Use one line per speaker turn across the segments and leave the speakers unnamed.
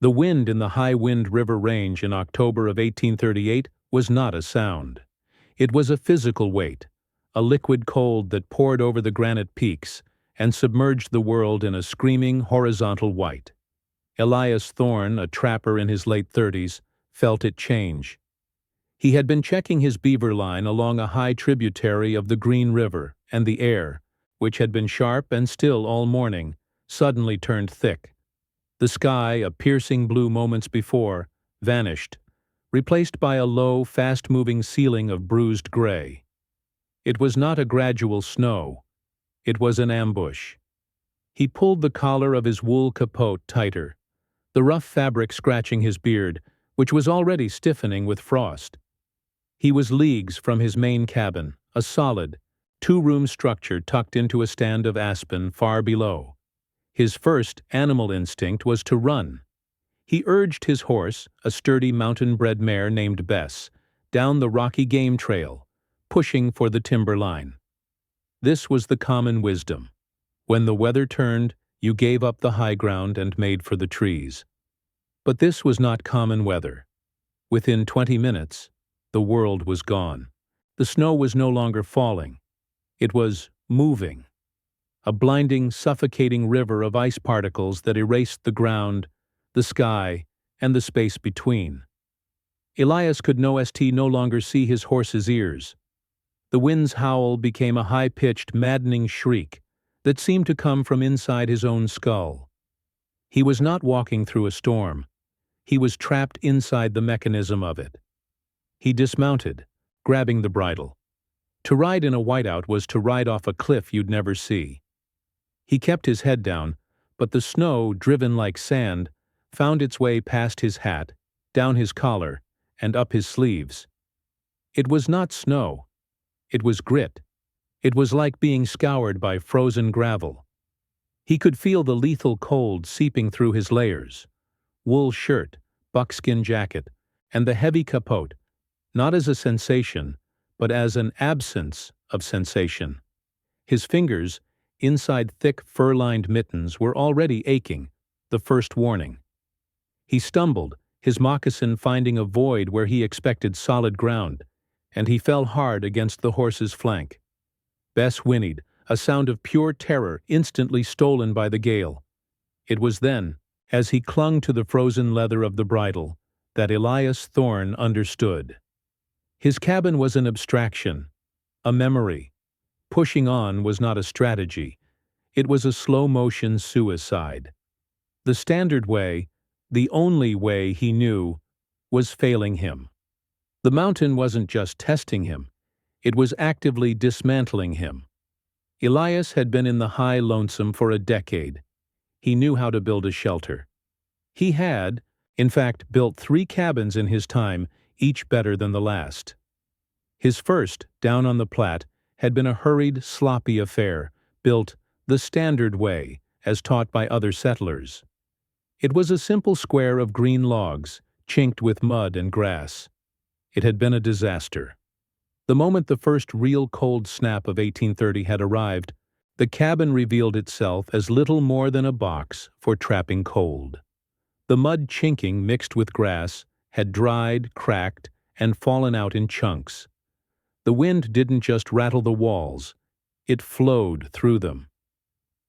The wind in the High Wind River Range in October of 1838 was not a sound. It was a physical weight, a liquid cold that poured over the granite peaks and submerged the world in a screaming horizontal white. Elias Thorne, a trapper in his late 30s, felt it change. He had been checking his beaver line along a high tributary of the Green River, and the air, which had been sharp and still all morning, suddenly turned thick. The sky, a piercing blue moments before, vanished, replaced by a low, fast-moving ceiling of bruised gray. It was not a gradual snow. It was an ambush. He pulled the collar of his wool capote tighter, the rough fabric scratching his beard, which was already stiffening with frost. He was leagues from his main cabin, a solid, two-room structure tucked into a stand of aspen far below. His first animal instinct was to run. He urged his horse, a sturdy mountain-bred mare named Bess, down the rocky game trail, pushing for the timber line. This was the common wisdom. When the weather turned, you gave up the high ground and made for the trees. But this was not common weather. Within 20 minutes, the world was gone. The snow was no longer falling. It was moving. A blinding, suffocating river of ice particles that erased the ground, the sky, and the space between. Elias could no longer see his horse's ears. The wind's howl became a high-pitched, maddening shriek that seemed to come from inside his own skull. He was not walking through a storm. He was trapped inside the mechanism of it. He dismounted, grabbing the bridle. To ride in a whiteout was to ride off a cliff you'd never see. He kept his head down, but the snow, driven like sand, found its way past his hat, down his collar, and up his sleeves. It was not snow. It was grit. It was like being scoured by frozen gravel. He could feel the lethal cold seeping through his layers. Wool shirt, buckskin jacket, and the heavy capote, not as a sensation, but as an absence of sensation. His fingers, inside thick fur-lined mittens, were already aching, the first warning. He stumbled, his moccasin finding a void where he expected solid ground, and he fell hard against the horse's flank. Bess whinnied, a sound of pure terror instantly stolen by the gale. It was then, as he clung to the frozen leather of the bridle, that Elias Thorne understood. His cabin was an abstraction, a memory. Pushing on was not a strategy. It was a slow-motion suicide. The standard way, the only way he knew, was failing him. The mountain wasn't just testing him. It was actively dismantling him. Elias had been in the high lonesome for a decade. He knew how to build a shelter. He had, in fact, built 3 cabins in his time, each better than the last. His first, down on the Platte, had been a hurried, sloppy affair, built the standard way, as taught by other settlers. It was a simple square of green logs, chinked with mud and grass. It had been a disaster. The moment the first real cold snap of 1830 had arrived, the cabin revealed itself as little more than a box for trapping cold. The mud chinking mixed with grass had dried, cracked, and fallen out in chunks. The wind didn't just rattle the walls, it flowed through them.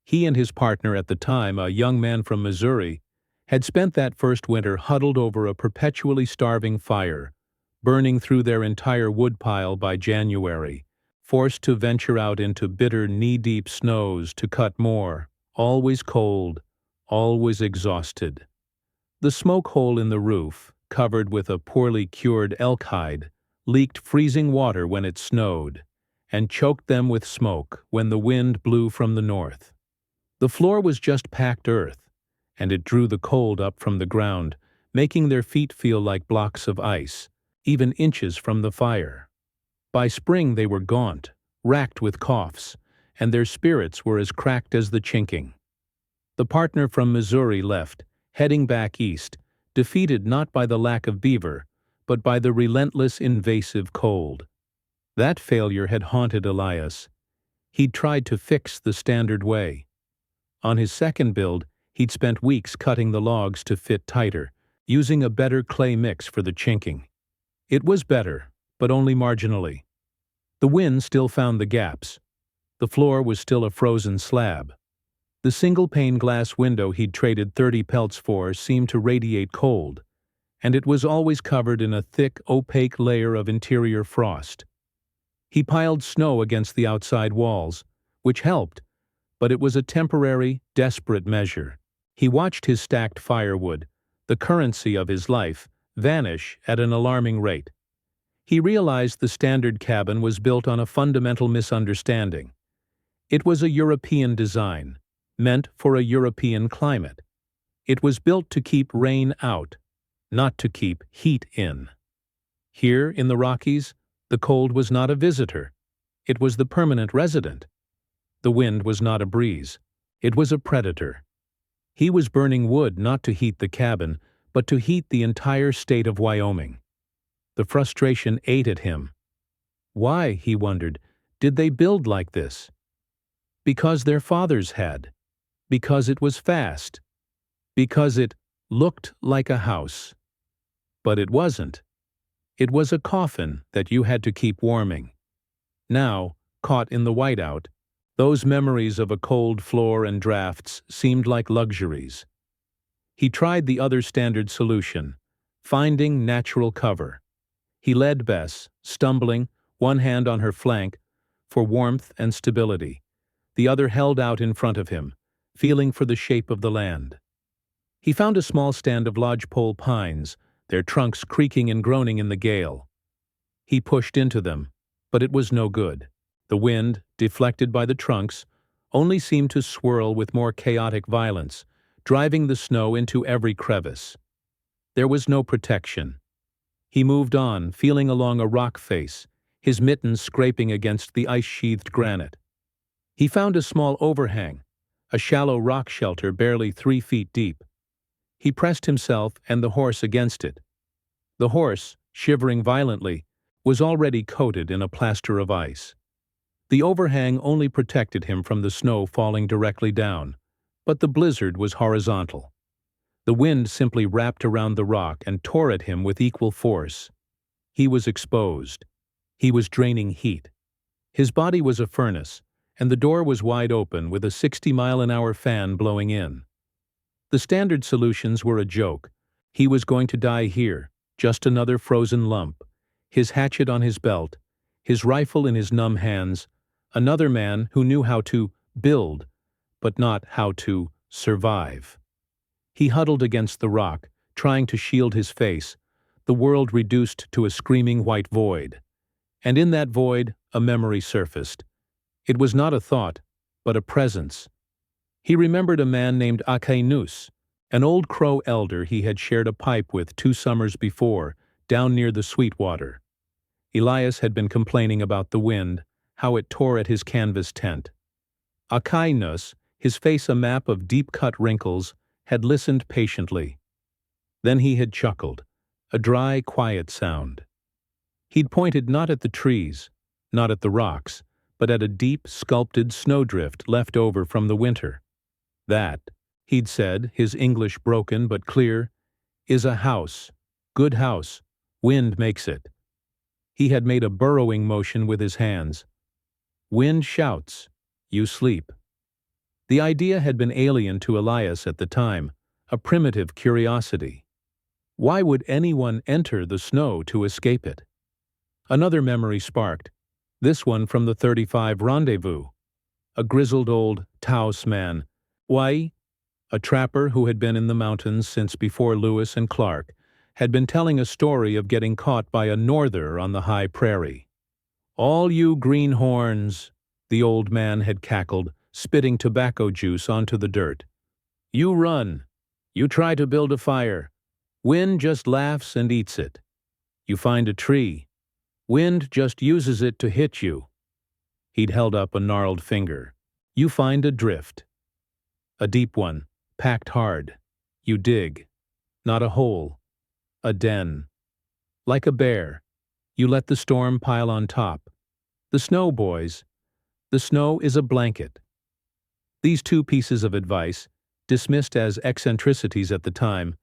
He and his partner at the time, a young man from Missouri, had spent that first winter huddled over a perpetually starving fire, burning through their entire woodpile by January, forced to venture out into bitter knee-deep snows to cut more, always cold, always exhausted. The smoke hole in the roof, covered with a poorly cured elk hide, leaked freezing water when it snowed, and choked them with smoke when the wind blew from the north. The floor was just packed earth, and it drew the cold up from the ground, making their feet feel like blocks of ice, even inches from the fire. By spring they were gaunt, racked with coughs, and their spirits were as cracked as the chinking. The partner from Missouri left, heading back east, defeated not by the lack of beaver, but by the relentless invasive cold. That failure had haunted Elias. He'd tried to fix the standard way. On his second build, He'd spent weeks cutting the logs to fit tighter, using a better clay mix for the chinking. It was better, but only marginally. The wind still found the gaps. The floor was still a frozen slab. The single-pane glass window he'd traded 30 pelts for seemed to radiate cold, and it was always covered in a thick, opaque layer of interior frost. He piled snow against the outside walls, which helped, but it was a temporary, desperate measure. He watched his stacked firewood, the currency of his life, vanish at an alarming rate. He realized the standard cabin was built on a fundamental misunderstanding. It was a European design, meant for a European climate. It was built to keep rain out, not to keep heat in. Here, in the Rockies, the cold was not a visitor. It was the permanent resident. The wind was not a breeze. It was a predator. He was burning wood not to heat the cabin, but to heat the entire state of Wyoming. The frustration ate at him. Why, he wondered, did they build like this? Because their fathers had. Because it was fast. Because it looked like a house. But it wasn't. It was a coffin that you had to keep warming. Now, caught in the whiteout, those memories of a cold floor and drafts seemed like luxuries. He tried the other standard solution, finding natural cover. He led Bess, stumbling, one hand on her flank, for warmth and stability. The other held out in front of him, feeling for the shape of the land. He found a small stand of lodgepole pines, their trunks creaking and groaning in the gale. He pushed into them, but it was no good. The wind, deflected by the trunks, only seemed to swirl with more chaotic violence, driving the snow into every crevice. There was no protection. He moved on, feeling along a rock face, his mittens scraping against the ice-sheathed granite. He found a small overhang, a shallow rock shelter barely 3 feet deep. He pressed himself and the horse against it. The horse, shivering violently, was already coated in a plaster of ice. The overhang only protected him from the snow falling directly down, but the blizzard was horizontal. The wind simply wrapped around the rock and tore at him with equal force. He was exposed. He was draining heat. His body was a furnace, and the door was wide open with a 60-mile-an-hour fan blowing in. The standard solutions were a joke. He was going to die here, just another frozen lump, his hatchet on his belt, his rifle in his numb hands, another man who knew how to build, but not how to survive. He huddled against the rock, trying to shield his face, the world reduced to a screaming white void. And in that void, a memory surfaced. It was not a thought, but a presence. He remembered a man named Akainus, an old Crow elder he had shared a pipe with 2 summers before, down near the Sweetwater. Elias had been complaining about the wind, how it tore at his canvas tent. Akainus, his face a map of deep-cut wrinkles, had listened patiently. Then he had chuckled, a dry, quiet sound. He'd pointed not at the trees, not at the rocks, but at a deep, sculpted snowdrift left over from the winter. That, he'd said, his English broken but clear, is a house, good house, wind makes it. He had made a burrowing motion with his hands. Wind shouts, you sleep. The idea had been alien to Elias at the time, a primitive curiosity. Why would anyone enter the snow to escape it? Another memory sparked, this one from the 35 Rendezvous. A grizzled old Taos man, Wai, a trapper who had been in the mountains since before Lewis and Clark, had been telling a story of getting caught by a norther on the high prairie. "All you greenhorns," the old man had cackled, spitting tobacco juice onto the dirt. "You run. You try to build a fire. Wind just laughs and eats it. You find a tree. Wind just uses it to hit you." He'd held up a gnarled finger. "You find a drift. A deep one, packed hard. You dig. Not a hole. A den. Like a bear, you let the storm pile on top. The snow, boys. The snow is a blanket." These 2 pieces of advice, dismissed as eccentricities at the time,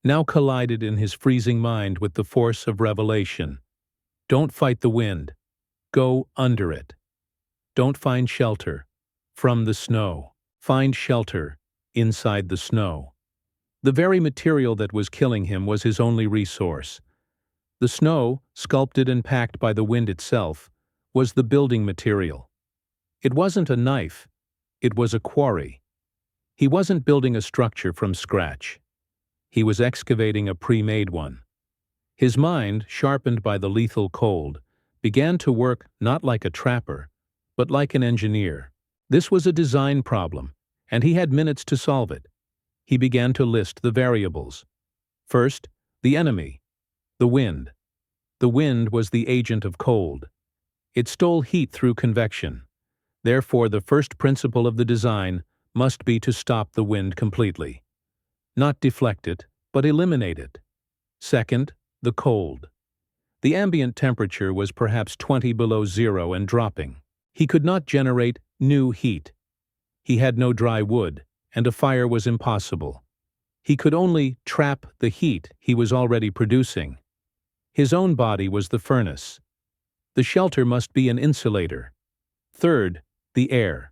now collided in his freezing mind with the force of revelation. Don't fight the wind. Go under it. Don't find shelter from the snow. Find shelter inside the snow. The very material that was killing him was his only resource. The snow, sculpted and packed by the wind itself, was the building material. It wasn't a knife. It was a quarry. He wasn't building a structure from scratch. He was excavating a pre-made one. His mind, sharpened by the lethal cold, began to work not like a trapper, but like an engineer. This was a design problem, and he had minutes to solve it. He began to list the variables. First, the enemy, the wind. The wind was the agent of cold. It stole heat through convection. Therefore, the first principle of the design must be to stop the wind completely. Not deflect it, but eliminate it. Second, the cold. The ambient temperature was perhaps 20 below zero and dropping. He could not generate new heat. He had no dry wood, and a fire was impossible. He could only trap the heat he was already producing. His own body was the furnace. The shelter must be an insulator. Third, the air.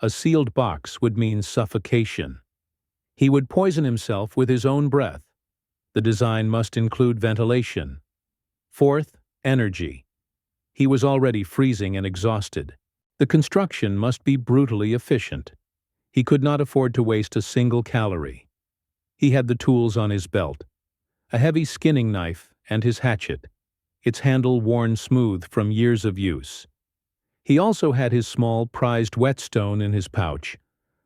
A sealed box would mean suffocation. He would poison himself with his own breath. The design must include ventilation. Fourth, energy. He was already freezing and exhausted. The construction must be brutally efficient. He could not afford to waste a single calorie. He had the tools on his belt: a heavy skinning knife and his hatchet, its handle worn smooth from years of use. He also had his small, prized whetstone in his pouch,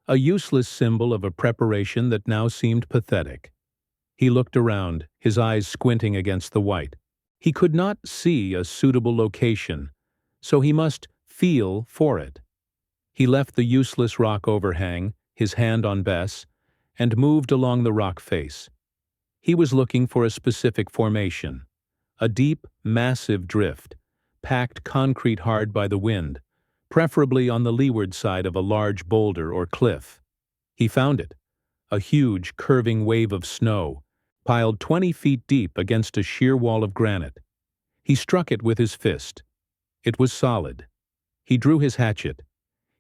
a useless symbol of a preparation that now seemed pathetic. He looked around, his eyes squinting against the white. He could not see a suitable location, so he must feel for it. He left the useless rock overhang, his hand on Bess, and moved along the rock face. He was looking for a specific formation, a deep, massive drift, packed concrete hard by the wind, preferably on the leeward side of a large boulder or cliff. He found it, a huge, curving wave of snow, piled 20 feet deep against a sheer wall of granite. He struck it with his fist. It was solid. He drew his hatchet.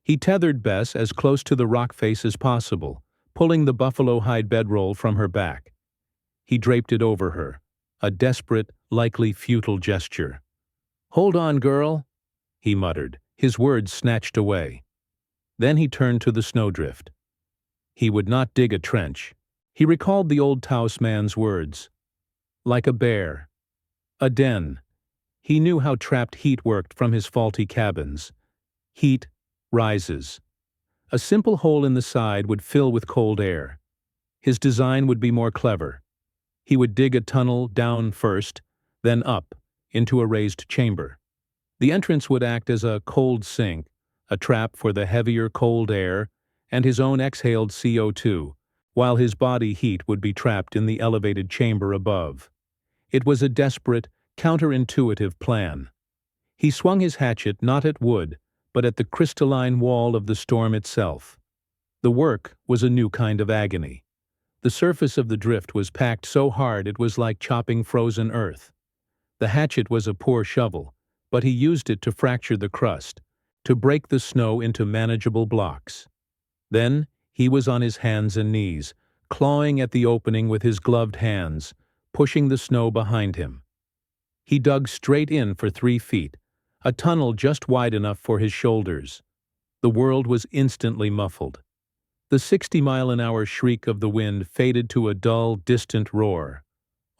He tethered Bess as close to the rock face as possible, pulling the buffalo hide bedroll from her back. He draped it over her, a desperate, likely futile gesture. "Hold on, girl," he muttered, his words snatched away. Then he turned to the snowdrift. He would not dig a trench. He recalled the old Taos man's words. Like a bear. A den. He knew how trapped heat worked from his faulty cabins. Heat rises. A simple hole in the side would fill with cold air. His design would be more clever. He would dig a tunnel down first, then up, into a raised chamber. The entrance would act as a cold sink, a trap for the heavier cold air, and his own exhaled CO2, while his body heat would be trapped in the elevated chamber above. It was a desperate, counterintuitive plan. He swung his hatchet not at wood, but at the crystalline wall of the storm itself. The work was a new kind of agony. The surface of the drift was packed so hard it was like chopping frozen earth. The hatchet was a poor shovel, but he used it to fracture the crust, to break the snow into manageable blocks. Then he was on his hands and knees, clawing at the opening with his gloved hands, pushing the snow behind him. He dug straight in for 3 feet, a tunnel just wide enough for his shoulders. The world was instantly muffled. The 60-mile-an-hour shriek of the wind faded to a dull, distant roar.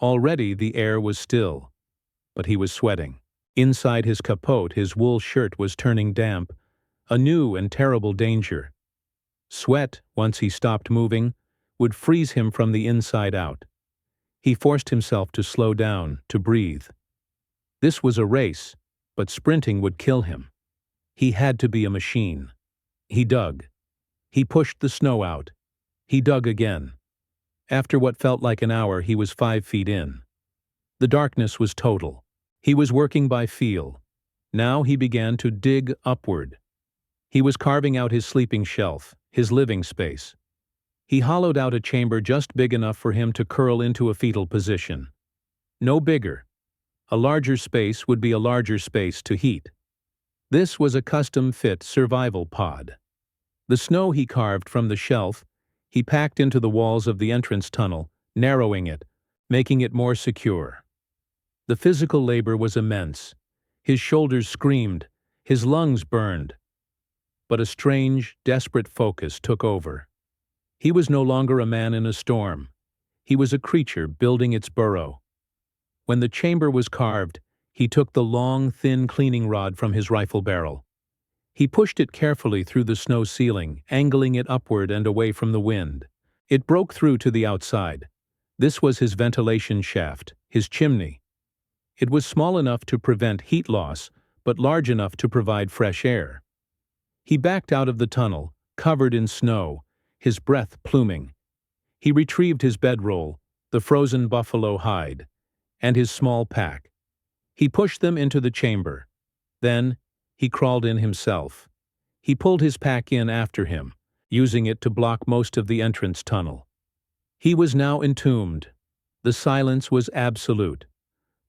Already the air was still, but he was sweating. Inside his capote, his wool shirt was turning damp, a new and terrible danger. Sweat, once he stopped moving, would freeze him from the inside out. He forced himself to slow down, to breathe. This was a race, but sprinting would kill him. He had to be a machine. He dug. He pushed the snow out. He dug again. After what felt like an hour, he was 5 feet in. The darkness was total. He was working by feel. Now he began to dig upward. He was carving out his sleeping shelf, his living space. He hollowed out a chamber just big enough for him to curl into a fetal position. No bigger. A larger space would be a larger space to heat. This was a custom-fit survival pod. The snow he carved from the shelf, he packed into the walls of the entrance tunnel, narrowing it, making it more secure. The physical labor was immense. His shoulders screamed, his lungs burned. But a strange, desperate focus took over. He was no longer a man in a storm. He was a creature building its burrow. When the chamber was carved, he took the long, thin cleaning rod from his rifle barrel. He pushed it carefully through the snow ceiling, angling it upward and away from the wind. It broke through to the outside. This was his ventilation shaft, his chimney. It was small enough to prevent heat loss, but large enough to provide fresh air. He backed out of the tunnel, covered in snow, his breath pluming. He retrieved his bedroll, the frozen buffalo hide, and his small pack. He pushed them into the chamber. Then, he crawled in himself. He pulled his pack in after him, using it to block most of the entrance tunnel. He was now entombed. The silence was absolute.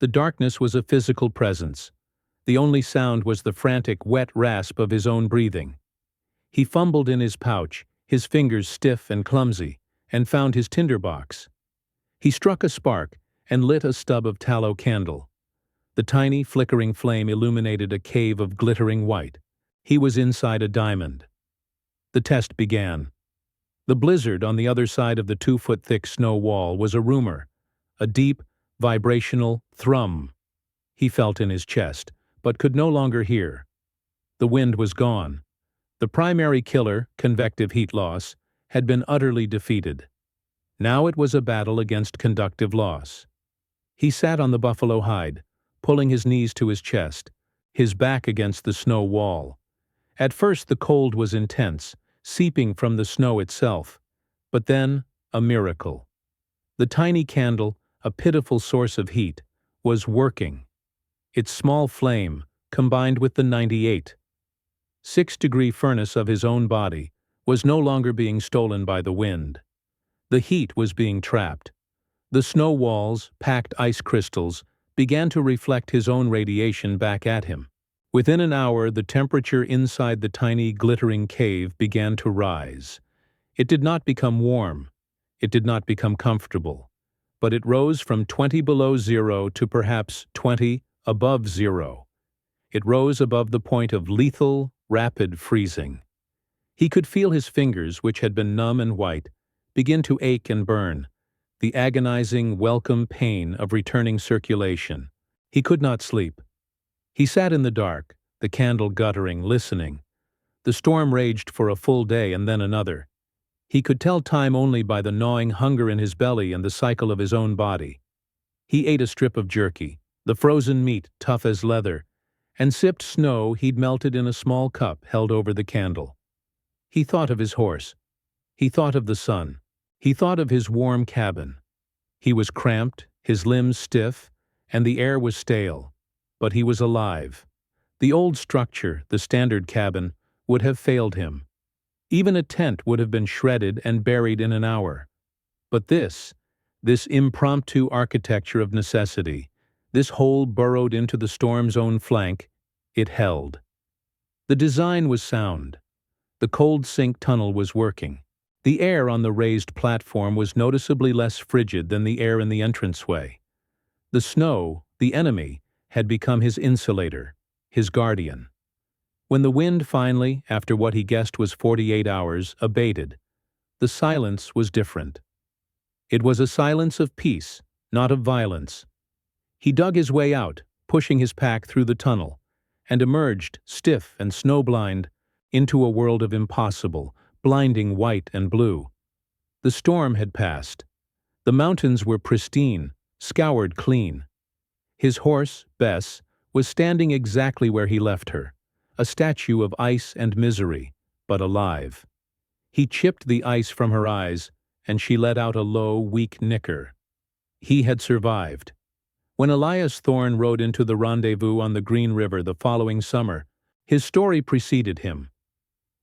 The darkness was a physical presence. The only sound was the frantic, wet rasp of his own breathing. He fumbled in his pouch, his fingers stiff and clumsy, and found his tinderbox. He struck a spark and lit a stub of tallow candle. The tiny, flickering flame illuminated a cave of glittering white. He was inside a diamond. The test began. The blizzard on the other side of the 2-foot-thick snow wall was a rumor, a deep, vibrational thrum. He felt in his chest, but could no longer hear. The wind was gone. The primary killer, convective heat loss, had been utterly defeated. Now it was a battle against conductive loss. He sat on the buffalo hide, pulling his knees to his chest, his back against the snow wall. At first the cold was intense, seeping from the snow itself, but then a miracle. The tiny candle, a pitiful source of heat, was working. Its small flame, combined with the 98.6-degree furnace of his own body, was no longer being stolen by the wind. The heat was being trapped. The snow walls, packed ice crystals, began to reflect his own radiation back at him. Within an hour, the temperature inside the tiny, glittering cave began to rise. It did not become warm. It did not become comfortable. But it rose from 20 below zero to perhaps 20 above zero. It rose above the point of lethal, rapid freezing. He could feel his fingers, which had been numb and white, begin to ache and burn, the agonizing, welcome pain of returning circulation. He could not sleep. He sat in the dark, the candle guttering, listening. The storm raged for a full day and then another. He could tell time only by the gnawing hunger in his belly and the cycle of his own body. He ate a strip of jerky, the frozen meat tough as leather, and sipped snow he'd melted in a small cup held over the candle. He thought of his horse. He thought of the sun. He thought of his warm cabin. He was cramped, his limbs stiff, and the air was stale. But he was alive. The old structure, the standard cabin, would have failed him. Even a tent would have been shredded and buried in an hour. But this impromptu architecture of necessity, this hole burrowed into the storm's own flank, it held. The design was sound. The cold sink tunnel was working. The air on the raised platform was noticeably less frigid than the air in the entranceway. The snow, the enemy, had become his insulator, his guardian. When the wind finally, after what he guessed was 48 hours, abated, the silence was different. It was a silence of peace, not of violence. He dug his way out, pushing his pack through the tunnel, and emerged, stiff and snowblind, into a world of impossible, blinding white and blue. The storm had passed. The mountains were pristine, scoured clean. His horse, Bess, was standing exactly where he left her, a statue of ice and misery, but alive. He chipped the ice from her eyes, and she let out a low, weak nicker. He had survived. When Elias Thorne rode into the rendezvous on the Green River the following summer, his story preceded him.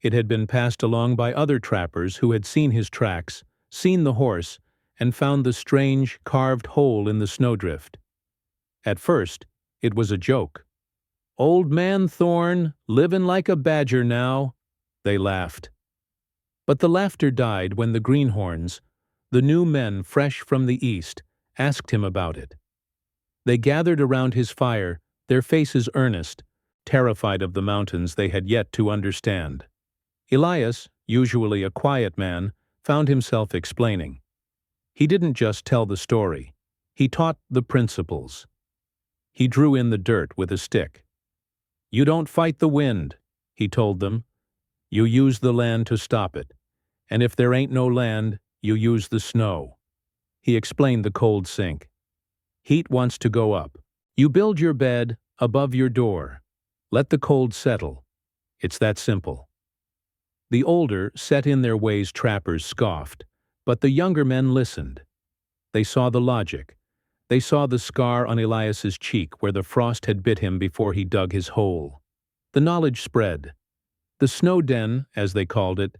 It had been passed along by other trappers who had seen his tracks, seen the horse, and found the strange, carved hole in the snowdrift. At first, it was a joke. "Old man Thorn, livin' like a badger now," they laughed. But the laughter died when the greenhorns, the new men fresh from the east, asked him about it. They gathered around his fire, their faces earnest, terrified of the mountains they had yet to understand. Elias, usually a quiet man, found himself explaining. He didn't just tell the story. He taught the principles. He drew in the dirt with a stick. "You don't fight the wind," he told them. "You use the land to stop it. And if there ain't no land, you use the snow." He explained the cold sink. "Heat wants to go up. You build your bed above your door. Let the cold settle. It's that simple." The older, set-in-their-ways trappers scoffed, but the younger men listened. They saw the logic. They saw the scar on Elias's cheek where the frost had bit him before he dug his hole. The knowledge spread. The snow den, as they called it,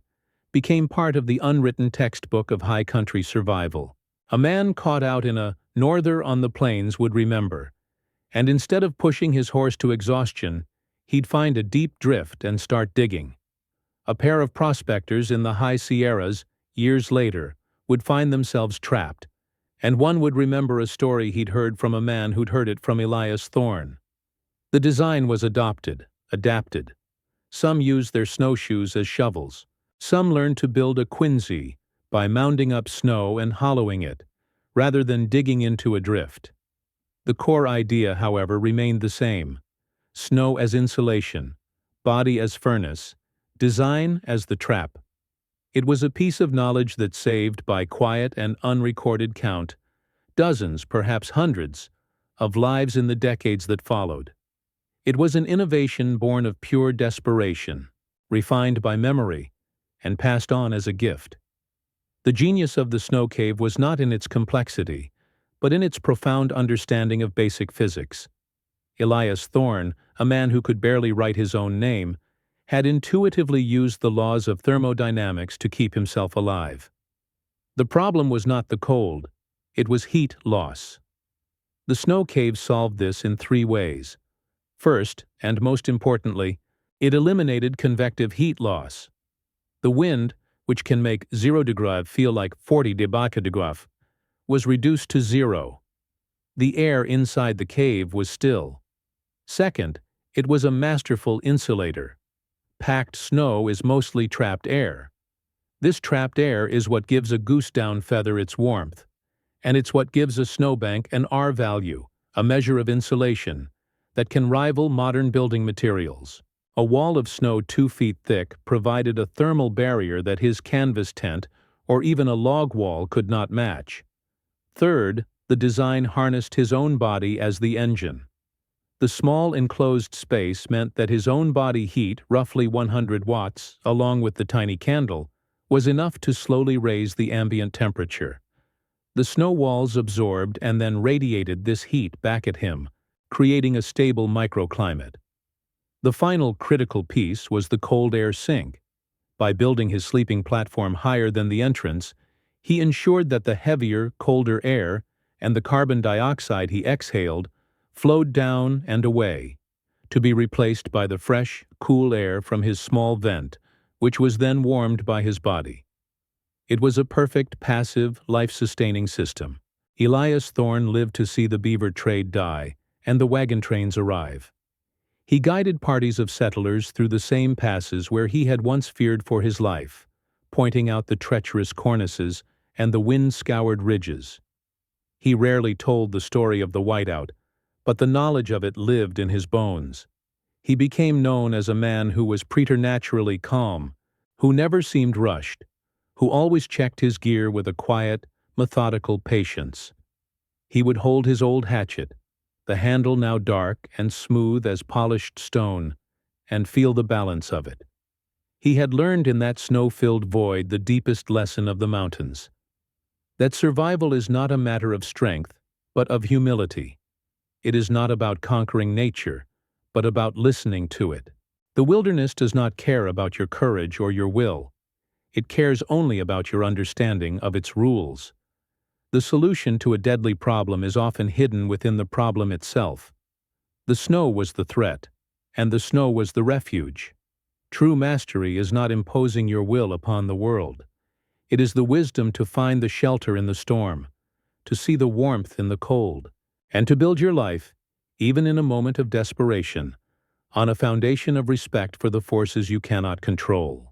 became part of the unwritten textbook of high country survival. A man caught out in a norther on the plains would remember, and instead of pushing his horse to exhaustion, he'd find a deep drift and start digging. A pair of prospectors in the high Sierras, years later, would find themselves trapped, and one would remember a story he'd heard from a man who'd heard it from Elias Thorn. The design was adapted. Some used their snowshoes as shovels. Some learned to build a quinzhee by mounding up snow and hollowing it, rather than digging into a drift. The core idea, however, remained the same. Snow as insulation, body as furnace, design as the trap. It was a piece of knowledge that saved, by quiet and unrecorded count, dozens, perhaps hundreds, of lives in the decades that followed. It was an innovation born of pure desperation, refined by memory, and passed on as a gift. The genius of the snow cave was not in its complexity, but in its profound understanding of basic physics. Elias Thorn, a man who could barely write his own name, had intuitively used the laws of thermodynamics to keep himself alive. The problem was not the cold, it was heat loss. The snow cave solved this in 3 ways. First, and most importantly, it eliminated convective heat loss. The wind, which can make 0 degrees feel like 40 degrees, was reduced to 0. The air inside the cave was still. Second, it was a masterful insulator. Packed snow is mostly trapped air. This trapped air is what gives a goose down feather its warmth, and it's what gives a snowbank an R value, a measure of insulation, that can rival modern building materials. A wall of snow 2 feet thick provided a thermal barrier that his canvas tent or even a log wall could not match. Third, the design harnessed his own body as the engine. The small enclosed space meant that his own body heat, roughly 100 watts, along with the tiny candle, was enough to slowly raise the ambient temperature. The snow walls absorbed and then radiated this heat back at him, creating a stable microclimate. The final critical piece was the cold air sink. By building his sleeping platform higher than the entrance, he ensured that the heavier, colder air and the carbon dioxide he exhaled flowed down and away, to be replaced by the fresh, cool air from his small vent, which was then warmed by his body. It was a perfect, passive, life-sustaining system. Elias Thorn lived to see the beaver trade die and the wagon trains arrive. He guided parties of settlers through the same passes where he had once feared for his life, pointing out the treacherous cornices and the wind-scoured ridges. He rarely told the story of the whiteout, but the knowledge of it lived in his bones. He became known as a man who was preternaturally calm, who never seemed rushed, who always checked his gear with a quiet, methodical patience. He would hold his old hatchet, the handle now dark and smooth as polished stone, and feel the balance of it. He had learned in that snow-filled void the deepest lesson of the mountains, that survival is not a matter of strength, but of humility. It is not about conquering nature, but about listening to it. The wilderness does not care about your courage or your will. It cares only about your understanding of its rules. The solution to a deadly problem is often hidden within the problem itself. The snow was the threat, and the snow was the refuge. True mastery is not imposing your will upon the world. It is the wisdom to find the shelter in the storm, to see the warmth in the cold, and to build your life, even in a moment of desperation, on a foundation of respect for the forces you cannot control.